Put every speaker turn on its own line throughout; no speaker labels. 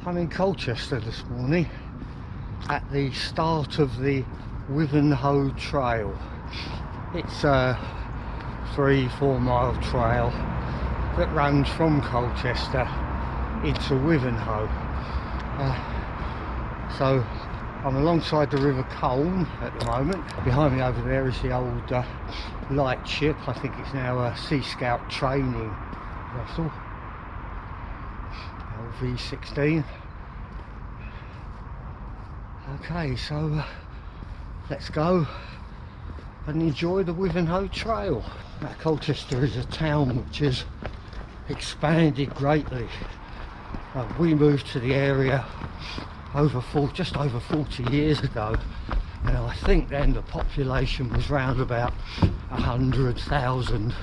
I'm in Colchester this morning at the start of the Wivenhoe Trail. It's a 3-4 mile trail that runs from Colchester into Wivenhoe. So I'm alongside the River Colne at the moment. Behind me over there is the old lightship. I think it's now a Sea Scout training vessel. LV16. Okay, so let's go and enjoy the Wivenhoe Trail. Now, Colchester is a town which has expanded greatly. We moved to the area just over 40 years ago, and I think then the population was round about 100,000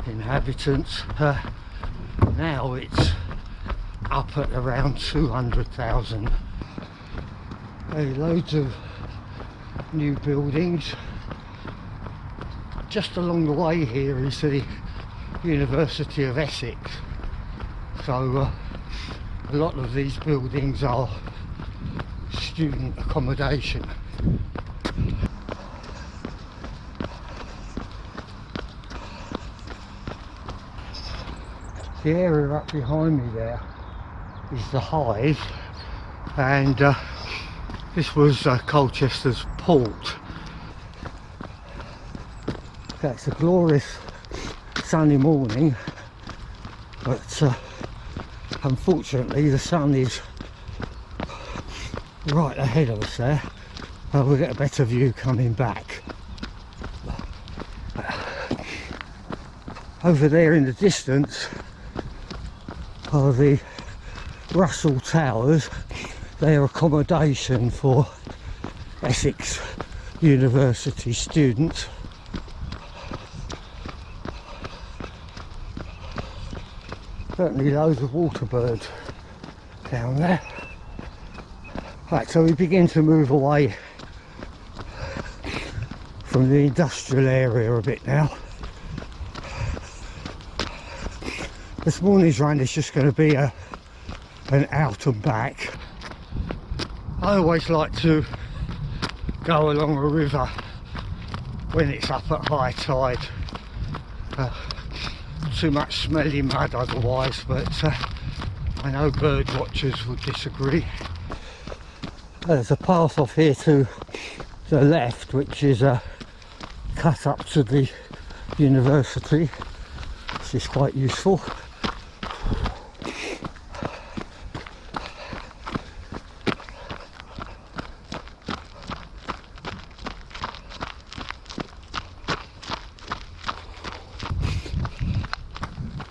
inhabitants. Now it's up at around 200,000. Loads of new buildings. Just along the way here is the University of Essex, so a lot of these buildings are student accommodation. The area up behind me there is the Hive, and this was Colchester's port. Okay, it's a glorious sunny morning, but unfortunately the sun is right ahead of us there. We'll get a better view coming back. Over there in the distance are the Russell Towers. They are accommodation for Essex University students. Certainly loads of water birds down there. Right, so we begin to move away from the industrial area a bit now. This morning's run is just going to be an out and back. I always like to go along a river when it's up at high tide. Too much smelly mud otherwise, but I know bird watchers would disagree. There's a path off here to the left which is cut up to the university, which is quite useful.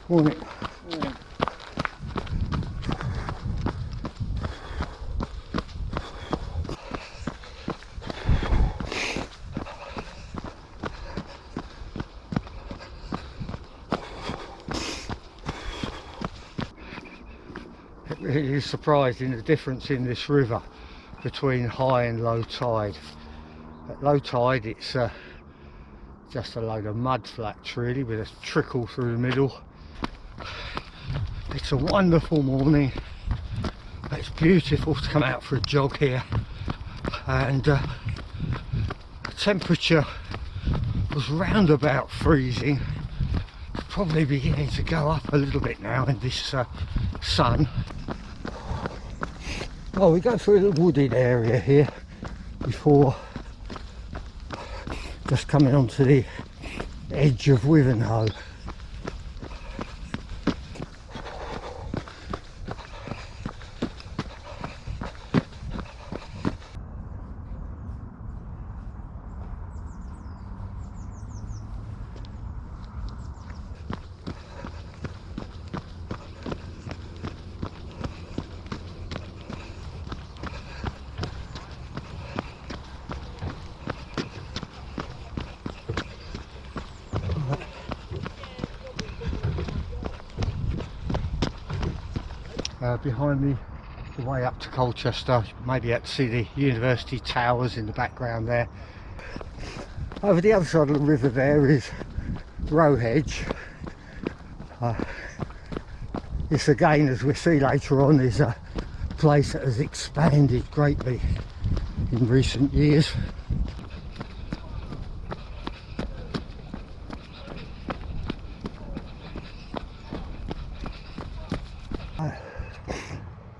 Morning. It really is surprising the difference in this river between high and low tide. At low tide it's just a load of mud flats really, with a trickle through the middle. It's a wonderful morning. It's beautiful to come out for a jog here, and the temperature was round about freezing. It's probably beginning to go up a little bit now in this sun. Oh, we go through the wooded area here before just coming onto the edge of Wivenhoe. Behind me, the way up to Colchester, maybe you have to see the university towers in the background there. Over the other side of the river there is Rowhedge. This again, as we'll see later on, is place that has expanded greatly in recent years.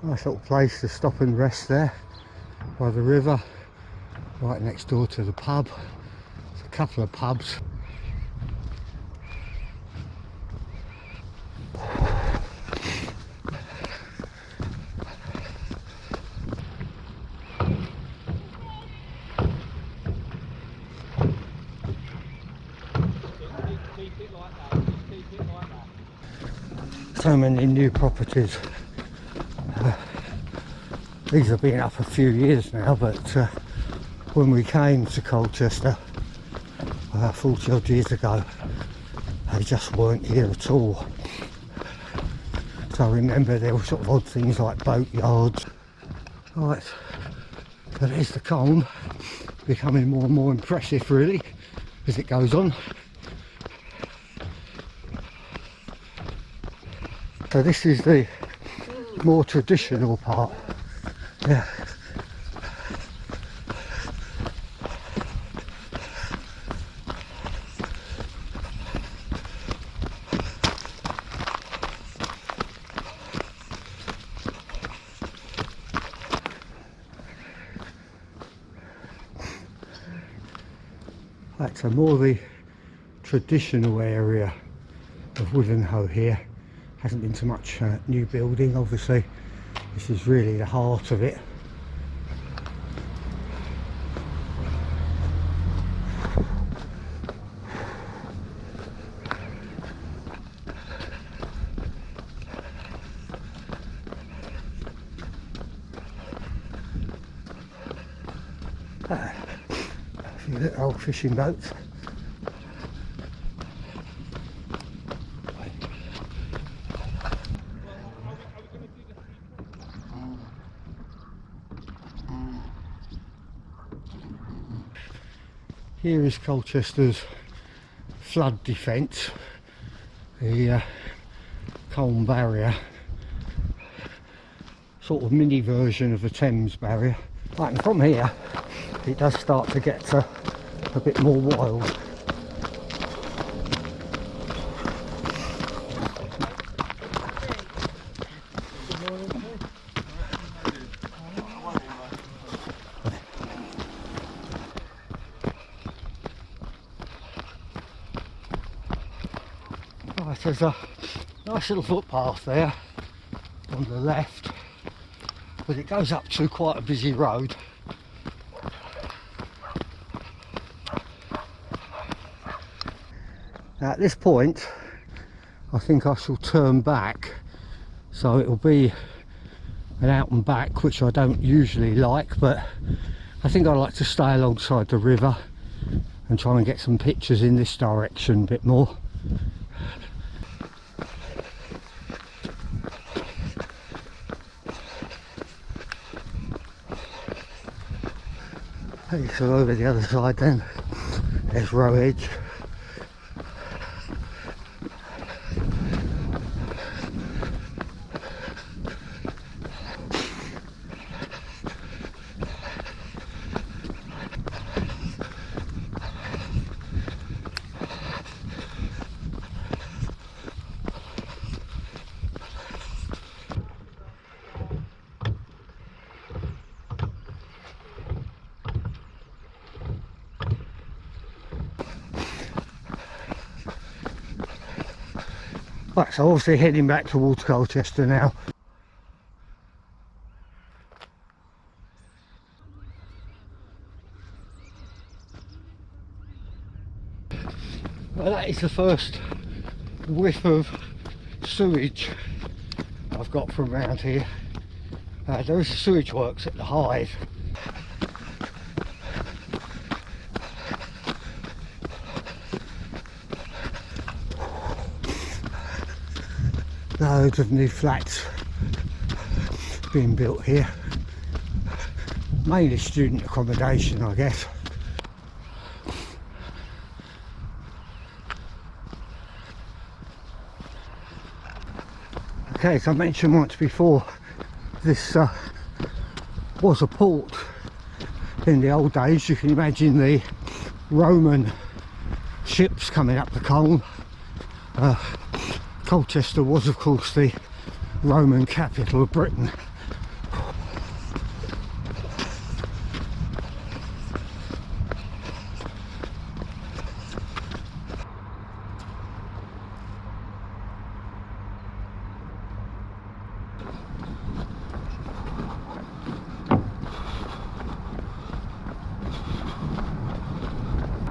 Nice little place to stop and rest there by the river, right next door to the pub. There's a couple of pubs. So many new properties. These have been up a few years now, but when we came to Colchester 40 odd years ago, they just weren't here at all. So I remember there were sort of odd things like boat yards. Right, so there's the Colne, becoming more and more impressive really as it goes on. So this is the more traditional part. Yeah. Right, so more the traditional area of Wivenhoe here. Hasn't been so much new building, obviously. This is really the heart of it. A few little old fishing boats. Here is Colchester's flood defence, the Colne Barrier, sort of mini version of the Thames Barrier. Right, and from here it does start to get a bit more wild. Right, there's a nice little footpath there on the left, but it goes up to quite a busy road. Now at this point I think I shall turn back, so it'll be an out and back, which I don't usually like, but I think I like to stay alongside the river and try and get some pictures in this direction a bit more. Okay, so over the other side then, there's Rowhedge. Right, so obviously heading back towards Colchester now. Well, that is the first whiff of sewage I've got from around here. There is a sewage works at the Hive. Loads of new flats being built here, mainly student accommodation, I guess. Okay, as I mentioned once before, this was a port in the old days. You can imagine the Roman ships coming up the Colne. Colchester was of course the Roman capital of Britain.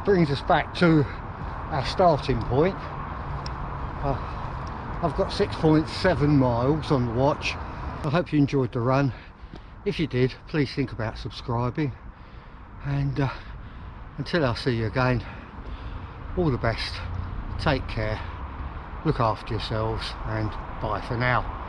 Brings us back to our starting point. I've got 6.7 miles on the watch. I hope you enjoyed the run. If you did, please think about subscribing, and until I see you again, all the best, take care, look after yourselves, and bye for now.